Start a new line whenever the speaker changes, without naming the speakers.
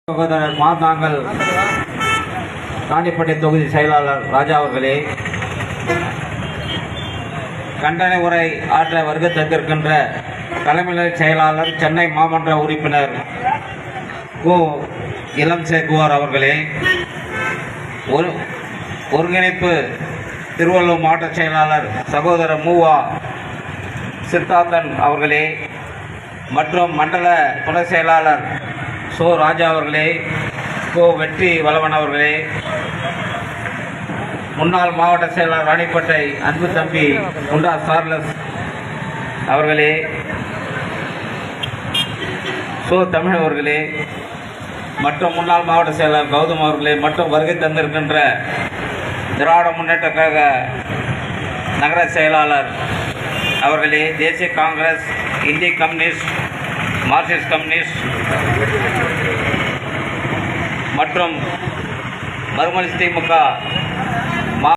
சகோதரர் மாதாங்கல் ராணிப்பேட்டை தொகுதி செயலாளர் ராஜா அவர்களே, கண்டன உரை ஆற்ற வருகை தந்திருக்கின்ற தலைமை செயலாளர் சென்னை மாமன்ற உறுப்பினர் இளம் சேகுவார் அவர்களே, ஒருங்கிணைப்பு திருவள்ளூர் மாவட்ட செயலாளர் சகோதரர் மூவா சித்தார்த்தன் அவர்களே மற்றும் மண்டல துணை செயலாளர் ராஜா அவர்களே, வெற்றி வளவன் அவர்களே, முன்னாள் மாவட்ட செயலாளர் ராணிப்பேட்டை அன்பு தம்பி முண்டா சார்லஸ் அவர்களே, தமிழ் அவர்களே மற்றும் முன்னாள் மாவட்ட செயலாளர் கௌதம் அவர்களே மற்றும் வருகை தந்திருக்கின்ற திராவிட முன்னேற்ற கழக நகர செயலாளர் அவர்களே, தேசிய காங்கிரஸ், இந்திய கம்யூனிஸ்ட், மார்க்சிஸ்ட் கம்யூனிஸ்ட் மற்றும் மறுமலர்ச்சி திமுக